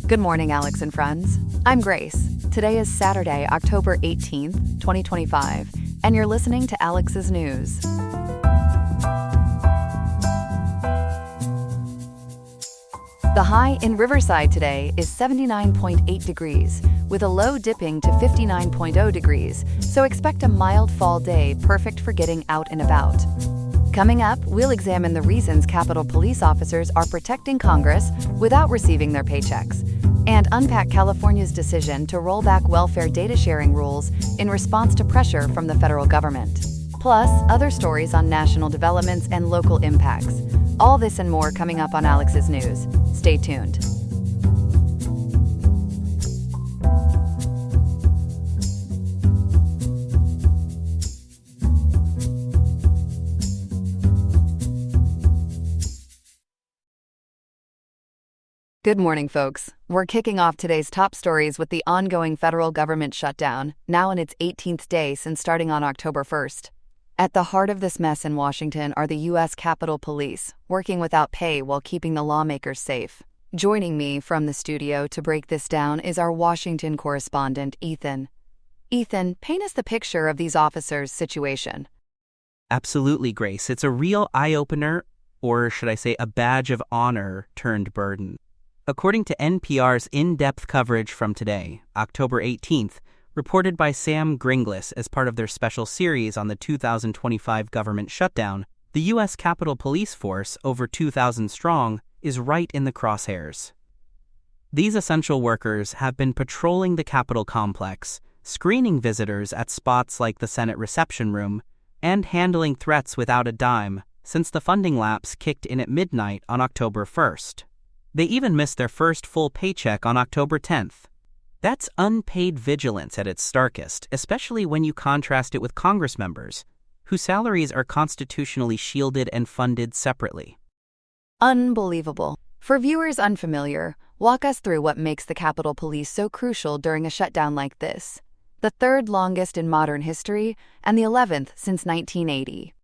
Good morning, Alex and friends. I'm Grace. Today is Saturday, October 18th, 2025, and you're listening to Alex's News. The high in Riverside today is 79.8 degrees, with a low dipping to 59.0 degrees, so expect a mild fall day perfect for getting out and about. Coming up, we'll examine the reasons Capitol Police officers are protecting Congress without receiving their paychecks, and unpack California's decision to roll back welfare data sharing rules in response to pressure from the federal government. Plus, other stories on national developments and local impacts. All this and more coming up on Alex's News. Stay tuned. Good morning, folks. We're kicking off today's top stories with the ongoing federal government shutdown, now in its 18th day since starting on October 1st. At the heart of this mess in Washington are the U.S. Capitol Police, working without pay while keeping the lawmakers safe. Joining me from the studio to break this down is our Washington correspondent, Ethan. Ethan, paint us the picture of these officers' situation. Absolutely, Grace. It's a real eye-opener, or should I say a badge of honor turned burden. According to NPR's in-depth coverage from today, October 18th, reported by Sam Gringlas as part of their special series on the 2025 government shutdown, the U.S. Capitol Police force, over 2,000 strong, is right in the crosshairs. These essential workers have been patrolling the Capitol complex, screening visitors at spots like the Senate reception room, and handling threats without a dime since the funding lapse kicked in at midnight on October 1st. They even missed their first full paycheck on October 10th. That's unpaid vigilance at its starkest, especially when you contrast it with Congress members, whose salaries are constitutionally shielded and funded separately. Unbelievable. For viewers unfamiliar, walk us through what makes the Capitol Police so crucial during a shutdown like this. The third longest in modern history, and the 11th since 1980.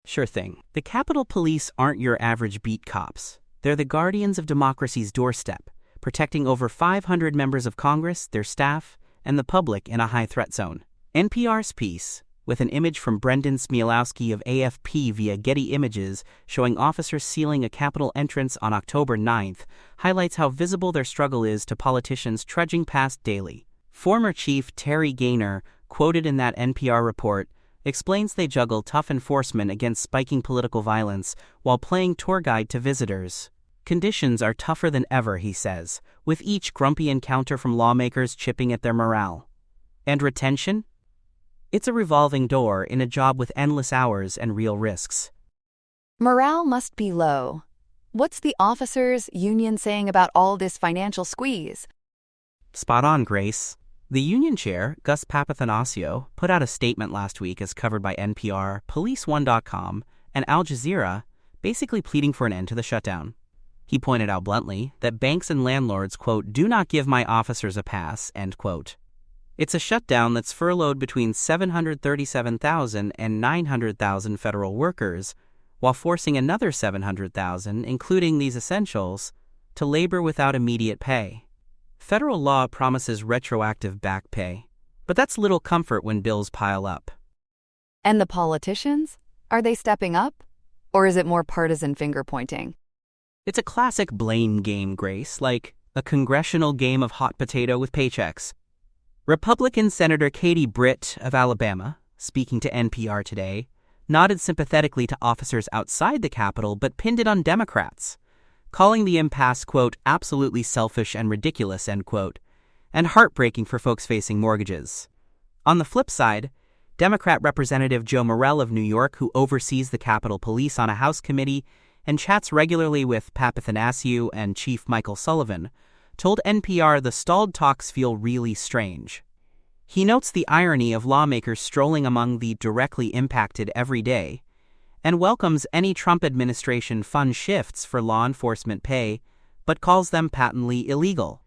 Sure thing. The Capitol Police aren't your average beat cops. They're the guardians of democracy's doorstep, protecting over 500 members of Congress, their staff, and the public in a high-threat zone. NPR's piece, with an image from Brendan Smielowski of AFP via Getty Images showing officers sealing a Capitol entrance on October 9th, highlights how visible their struggle is to politicians trudging past daily. Former Chief Terry Gaynor, quoted in that NPR report, explains they juggle tough enforcement against spiking political violence while playing tour guide to visitors. Conditions are tougher than ever, he says, with each grumpy encounter from lawmakers chipping at their morale. And retention? It's a revolving door in a job with endless hours and real risks. Morale must be low. What's the officers' union saying about all this financial squeeze? Spot on, Grace. The union chair, Gus Papathanasio, put out a statement last week as covered by NPR, PoliceOne.com, and Al Jazeera, basically pleading for an end to the shutdown. He pointed out bluntly that banks and landlords, quote, do not give my officers a pass, end quote. It's a shutdown that's furloughed between 737,000 and 900,000 federal workers, while forcing another 700,000, including these essentials, to labor without immediate pay. Federal law promises retroactive back pay, but that's little comfort when bills pile up. And the politicians? Are they stepping up? Or is it more partisan finger-pointing? It's a classic blame game, Grace, like a congressional game of hot potato with paychecks. Republican Senator Katie Britt of Alabama, speaking to NPR today, nodded sympathetically to officers outside the Capitol but pinned it on Democrats, calling the impasse, quote, absolutely selfish and ridiculous, end quote, and heartbreaking for folks facing mortgages. On the flip side, Democrat Representative Joe Morell of New York, who oversees the Capitol Police on a House committee and chats regularly with Papathanasio and Chief Michael Sullivan, told NPR the stalled talks feel really strange. He notes the irony of lawmakers strolling among the directly impacted every day, and welcomes any Trump administration fund shifts for law enforcement pay, but calls them patently illegal.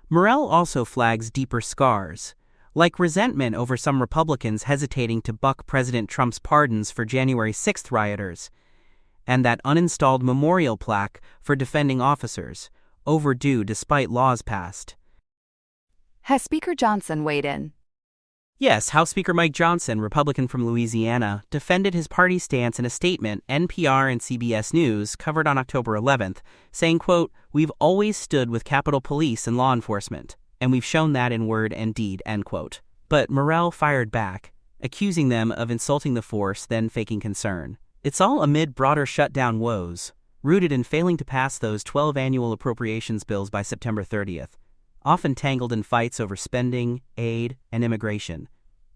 Morell also flags deeper scars, like resentment over some Republicans hesitating to buck President Trump's pardons for January 6th rioters, and that uninstalled memorial plaque for defending officers, overdue despite laws passed. Has Speaker Johnson weighed in? Yes, House Speaker Mike Johnson, Republican from Louisiana, defended his party's stance in a statement NPR and CBS News covered on October 11th, saying, quote, "We've always stood with Capitol Police and law enforcement, and we've shown that in word and deed," end quote. But Morrell fired back, accusing them of insulting the force, then faking concern. It's all amid broader shutdown woes, rooted in failing to pass those 12 annual appropriations bills by September 30th. Often tangled in fights over spending, aid, and immigration,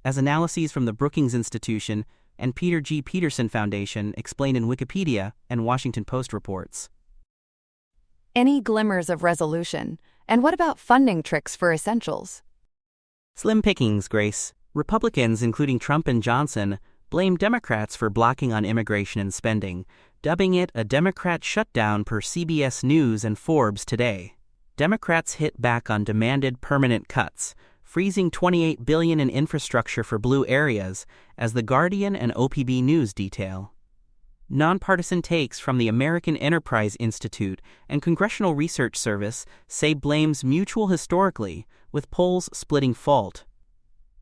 as analyses from the Brookings Institution and Peter G. Peterson Foundation explained in Wikipedia and Washington Post reports. Any glimmers of resolution? And what about funding tricks for essentials? Slim pickings, Grace. Republicans, including Trump and Johnson, blame Democrats for blocking on immigration and spending, dubbing it a Democrat shutdown per CBS News and Forbes today. Democrats hit back on demanded permanent cuts, freezing $28 billion in infrastructure for blue areas, as The Guardian and OPB News detail. Nonpartisan takes from the American Enterprise Institute and Congressional Research Service say blame's mutual historically, with polls splitting fault.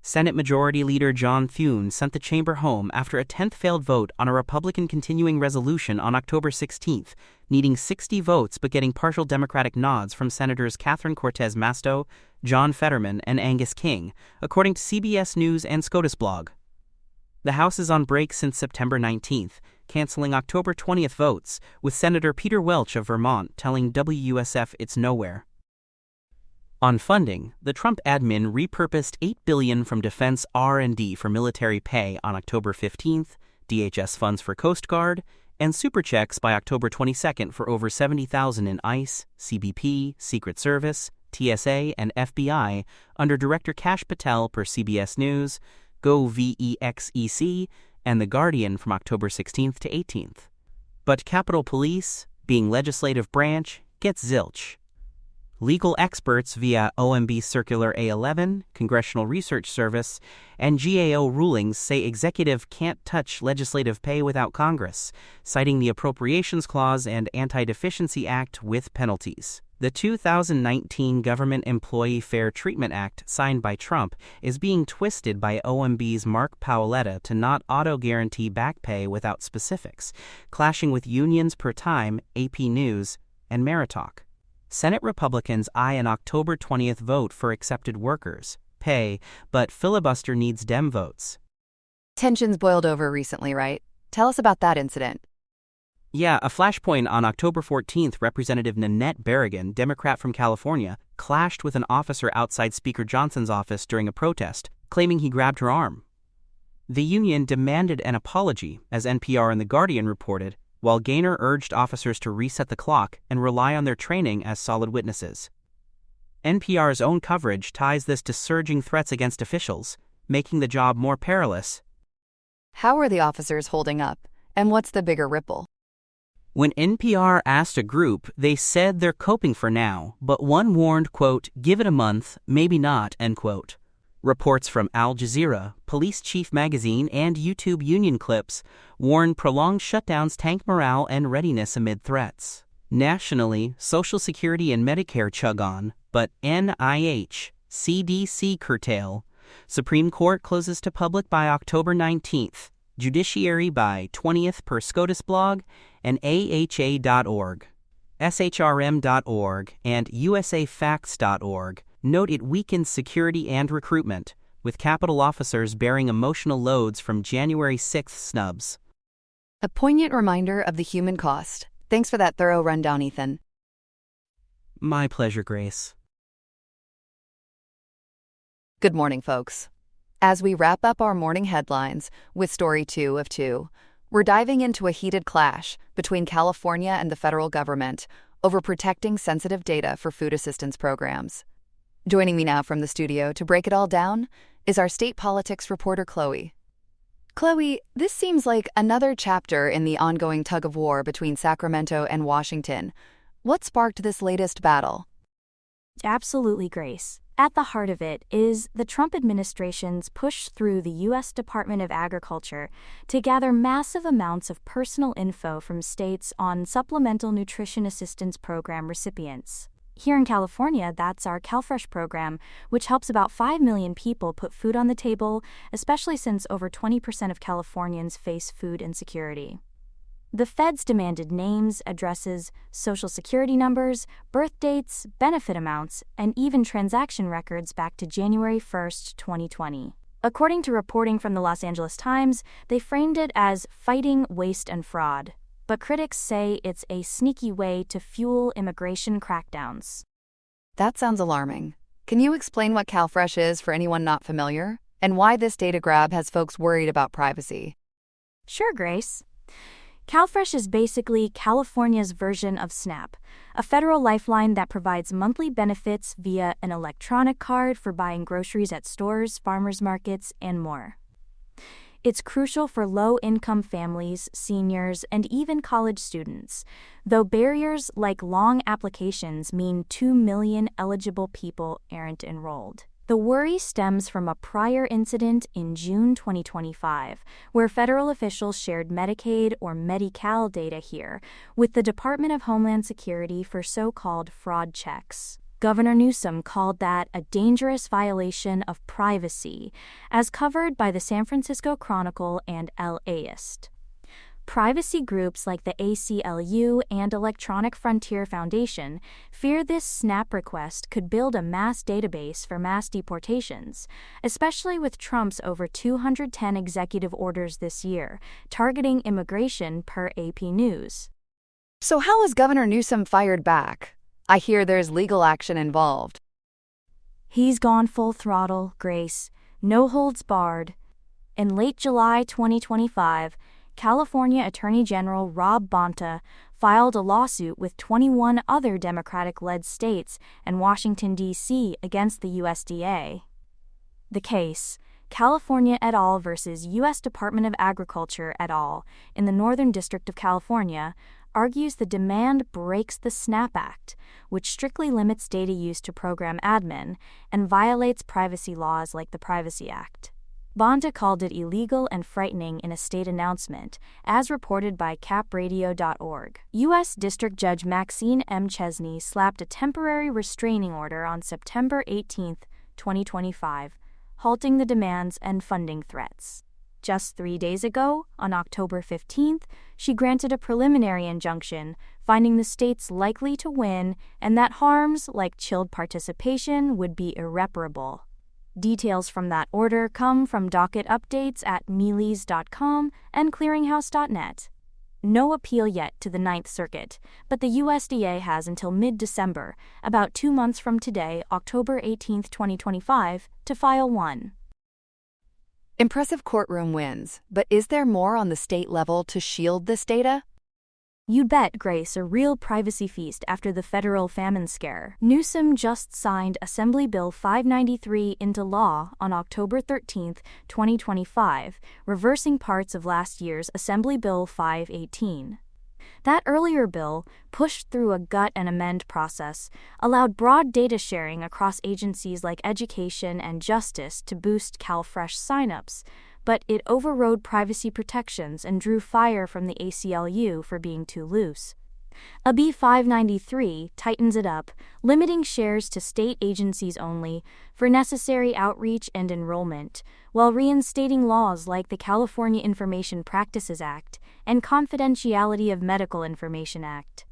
Senate Majority Leader John Thune sent the chamber home after a 10th failed vote on a Republican continuing resolution on October 16th, needing 60 votes but getting partial Democratic nods from Senators Catherine Cortez Masto, John Fetterman, and Angus King, according to CBS News and SCOTUS blog. The House is on break since September 19th, canceling October 20th votes, with Senator Peter Welch of Vermont telling WUSF it's nowhere. On funding, the Trump admin repurposed $8 billion from defense R&D for military pay on October 15th, DHS funds for Coast Guard, and super checks by October 22nd for over $70,000 in ICE, CBP, Secret Service, TSA, and FBI under Director Kash Patel per CBS News, GovExec, and The Guardian from October 16th to 18th. But Capitol Police, being legislative branch, gets zilch. Legal experts via OMB Circular A11, Congressional Research Service, and GAO rulings say executive can't touch legislative pay without Congress, citing the Appropriations Clause and Anti-Deficiency Act with penalties. The 2019 Government Employee Fair Treatment Act, signed by Trump, is being twisted by OMB's Mark Paoletta to not auto-guarantee back pay without specifics, clashing with unions per time, AP News, and Meritalk. Senate Republicans eye an October 20th vote for accepted workers' pay, but filibuster needs Dem votes. Tensions boiled over recently, right? Tell us about that incident. Yeah, a flashpoint on October 14th, Representative Nanette Berrigan, Democrat from California, clashed with an officer outside Speaker Johnson's office during a protest, claiming he grabbed her arm. The union demanded an apology, as NPR and The Guardian reported, while Gaynor urged officers to reset the clock and rely on their training as solid witnesses. NPR's own coverage ties this to surging threats against officials, making the job more perilous. How are the officers holding up, and what's the bigger ripple? When NPR asked a group, they said they're coping for now, but one warned, quote, "Give it a month, maybe not," end quote. Reports from Al Jazeera, Police Chief Magazine, and YouTube union clips warn prolonged shutdowns tank morale and readiness amid threats. Nationally, Social Security and Medicare chug on, but NIH, CDC curtail. Supreme Court closes to public by October 19th, Judiciary by 20th per SCOTUS blog, and AHA.org. SHRM.org and USAFacts.org note it weakens security and recruitment, with Capitol officers bearing emotional loads from January 6th snubs. A poignant reminder of the human cost. Thanks for that thorough rundown, Ethan. My pleasure, Grace. Good morning, folks. As we wrap up our morning headlines with Story 2 of 2, we're diving into a heated clash between California and the federal government over protecting sensitive data for food assistance programs. Joining me now from the studio to break it all down is our state politics reporter, Chloe. Chloe, this seems like another chapter in the ongoing tug-of-war between Sacramento and Washington. What sparked this latest battle? Absolutely, Grace. At the heart of it is the Trump administration's push through the U.S. Department of Agriculture to gather massive amounts of personal info from states on supplemental nutrition assistance program recipients. Here in California, that's our CalFresh program, which helps about 5 million people put food on the table, especially since over 20% of Californians face food insecurity. The feds demanded names, addresses, social security numbers, birth dates, benefit amounts, and even transaction records back to January 1, 2020. According to reporting from the Los Angeles Times, they framed it as fighting waste and fraud. But critics say it's a sneaky way to fuel immigration crackdowns. That sounds alarming. Can you explain what CalFresh is for anyone not familiar, and why this data grab has folks worried about privacy? Sure, Grace. CalFresh is basically California's version of SNAP, a federal lifeline that provides monthly benefits via an electronic card for buying groceries at stores, farmers markets, and more. It's crucial for low-income families, seniors, and even college students, though barriers like long applications mean 2 million eligible people aren't enrolled. The worry stems from a prior incident in June 2025, where federal officials shared Medicaid or Medi-Cal data here with the Department of Homeland Security for so-called fraud checks. Governor Newsom called that a dangerous violation of privacy, as covered by the San Francisco Chronicle and LAist. Privacy groups like the ACLU and Electronic Frontier Foundation fear this SNAP request could build a mass database for mass deportations, especially with Trump's over 210 executive orders this year, targeting immigration per AP News. So how is Governor Newsom fired back? I hear there's legal action involved. He's gone full throttle, Grace, no holds barred. In late July 2025, California Attorney General Rob Bonta filed a lawsuit with 21 other Democratic-led states and Washington, D.C. against the USDA. The case, California et al. Versus U.S. Department of Agriculture et al. In the Northern District of California, argues the demand breaks the SNAP Act, which strictly limits data use to program admin and violates privacy laws like the Privacy Act. Bonta called it illegal and frightening in a state announcement, as reported by capradio.org. U.S. District Judge Maxine M. Chesney slapped a temporary restraining order on September 18, 2025, halting the demands and funding threats. Just 3 days ago, on October 15th, she granted a preliminary injunction, finding the states likely to win and that harms like chilled participation would be irreparable. Details from that order come from docket updates at mealy's.com and clearinghouse.net. No appeal yet to the Ninth Circuit, but the USDA has until mid-December, about 2 months from today, October 18, 2025, to file one. Impressive courtroom wins, but is there more on the state level to shield this data? You'd bet, Grace, a real privacy feast after the federal famine scare. Newsom just signed Assembly Bill 593 into law on October 13, 2025, reversing parts of last year's Assembly Bill 518. That earlier bill, pushed through a gut and amend process, allowed broad data sharing across agencies like Education and Justice to boost CalFresh signups, but it overrode privacy protections and drew fire from the ACLU for being too loose. AB 593 tightens it up, limiting shares to state agencies only for necessary outreach and enrollment, while reinstating laws like the California Information Practices Act and Confidentiality of Medical Information Act.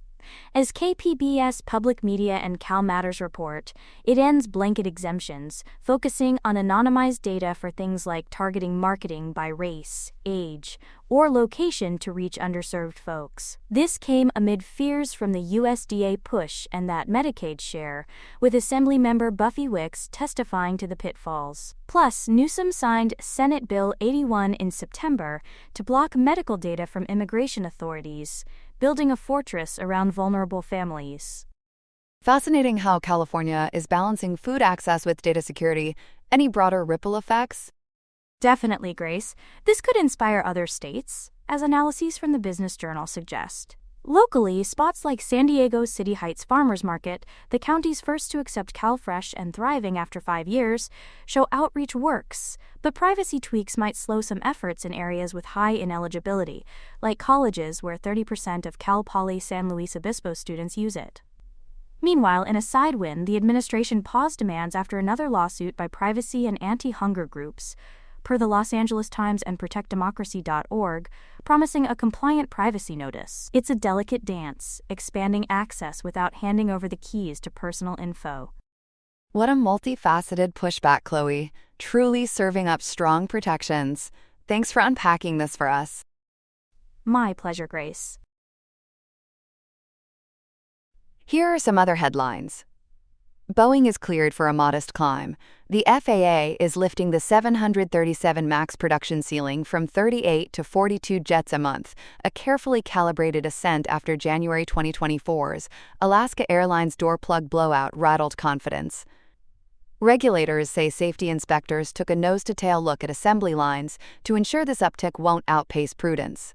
As KPBS Public Media and Cal Matters report, it ends blanket exemptions, focusing on anonymized data for things like targeting marketing by race, age, or location to reach underserved folks. This came amid fears from the USDA push and that Medicaid share, with Assemblymember Buffy Wicks testifying to the pitfalls. Plus, Newsom signed Senate Bill 81 in September to block medical data from immigration authorities, building a fortress around vulnerable families. Fascinating how California is balancing food access with data security. Any broader ripple effects? Definitely, Grace. This could inspire other states, as analyses from the Business Journal suggest. Locally, spots like San Diego's City Heights Farmers Market, the county's first to accept CalFresh and thriving after 5 years, show outreach works, but privacy tweaks might slow some efforts in areas with high ineligibility, like colleges where 30% of Cal Poly San Luis Obispo students use it. Meanwhile, in a side win, the administration paused demands after another lawsuit by privacy and anti-hunger groups, per the Los Angeles Times and ProtectDemocracy.org, promising a compliant privacy notice. It's a delicate dance, expanding access without handing over the keys to personal info. What a multifaceted pushback, Chloe. Truly serving up strong protections. Thanks for unpacking this for us. My pleasure, Grace. Here are some other headlines. Boeing is cleared for a modest climb. The FAA is lifting the 737 MAX production ceiling from 38 to 42 jets a month, a carefully calibrated ascent after January 2024's Alaska Airlines door plug blowout rattled confidence. Regulators say safety inspectors took a nose-to-tail look at assembly lines to ensure this uptick won't outpace prudence.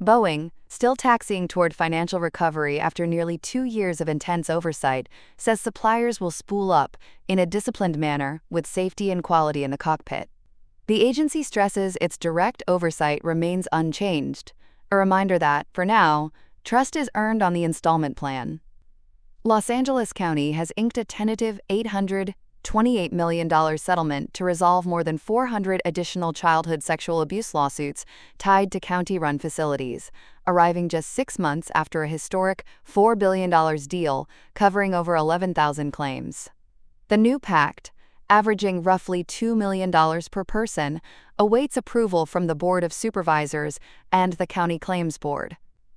Boeing, still taxiing toward financial recovery after nearly 2 years of intense oversight, says suppliers will spool up in a disciplined manner with safety and quality in the cockpit. The agency stresses its direct oversight remains unchanged, a reminder that, for now, trust is earned on the installment plan. Los Angeles County has inked a tentative $828 million settlement to resolve more than 400 additional childhood sexual abuse lawsuits tied to county-run facilities, arriving just 6 months after a historic $4 billion deal covering over 11,000 claims. The new pact, averaging roughly $2 million per person, awaits approval from the Board of Supervisors and the County Claims Board.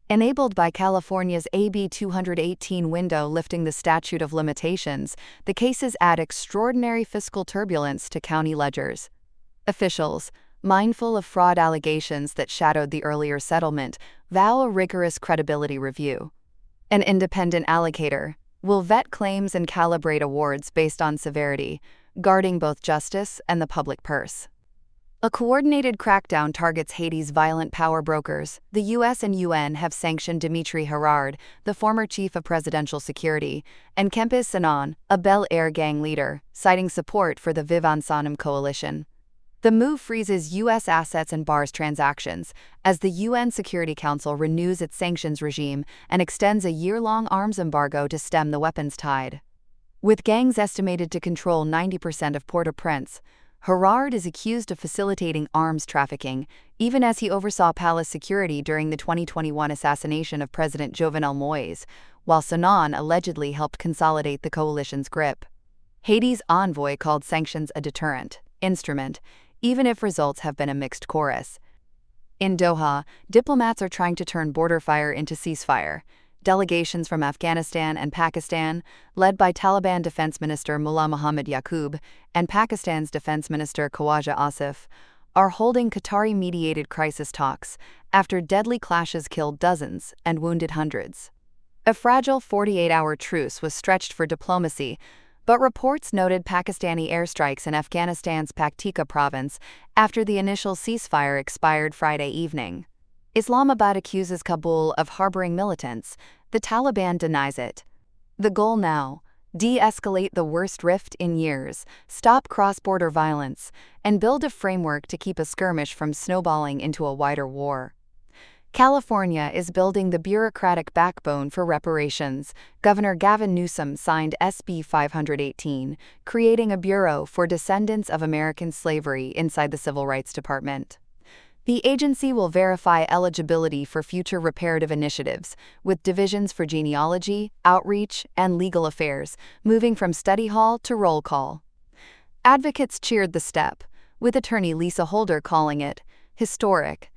Enabled by California's AB 218 window lifting the statute of limitations, the cases add extraordinary fiscal turbulence to county ledgers. Officials, mindful of fraud allegations that shadowed the earlier settlement, vow a rigorous credibility review. An independent allocator will vet claims and calibrate awards based on severity, guarding both justice and the public purse. A coordinated crackdown targets Haiti's violent power brokers. The U.S. and UN have sanctioned Dimitri Herard, the former chief of presidential security, and Kempis Sanan, a Bel Air gang leader, citing support for the Vivan Sanam coalition. The move freezes U.S. assets and bars transactions as the UN Security Council renews its sanctions regime and extends a year-long arms embargo to stem the weapons tide. With gangs estimated to control 90% of Port-au-Prince, Herard is accused of facilitating arms trafficking, even as he oversaw palace security during the 2021 assassination of President Jovenel Moïse, while Sanan allegedly helped consolidate the coalition's grip. Haiti's envoy called sanctions a deterrent instrument, even if results have been a mixed chorus. In Doha, diplomats are trying to turn border fire into ceasefire. Delegations from Afghanistan and Pakistan, led by Taliban Defense Minister Mullah Muhammad Yaqub and Pakistan's Defense Minister Khawaja Asif, are holding Qatari-mediated crisis talks after deadly clashes killed dozens and wounded hundreds. A fragile 48-hour truce was stretched for diplomacy, but reports noted Pakistani airstrikes in Afghanistan's Paktika province after the initial ceasefire expired Friday evening. Islamabad accuses Kabul of harboring militants. The Taliban denies it. The goal now: de-escalate the worst rift in years, stop cross-border violence, and build a framework to keep a skirmish from snowballing into a wider war. California is building the bureaucratic backbone for reparations. Governor Gavin Newsom signed SB 518, creating a bureau for descendants of American slavery inside the Civil Rights Department. The agency will verify eligibility for future reparative initiatives, with divisions for genealogy, outreach, and legal affairs, moving from study hall to roll call. Advocates cheered the step, with attorney Lisa Holder calling it historic,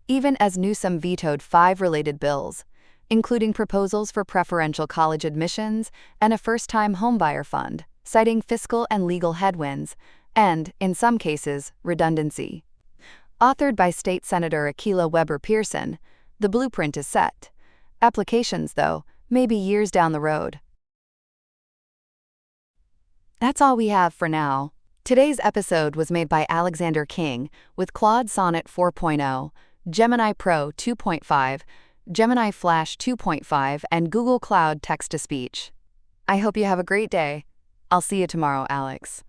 even as Newsom vetoed 5 related bills, including proposals for preferential college admissions and a first-time homebuyer fund, citing fiscal and legal headwinds and, in some cases, redundancy. Authored by State Senator Akilah Weber Pearson, the blueprint is set. Applications, though, may be years down the road. That's all we have for now. Today's episode was made by Alexander King with Claude Sonnet 4.0, Gemini Pro 2.5, Gemini Flash 2.5, and Google Cloud Text-to-Speech. I hope you have a great day. I'll see you tomorrow, Alex.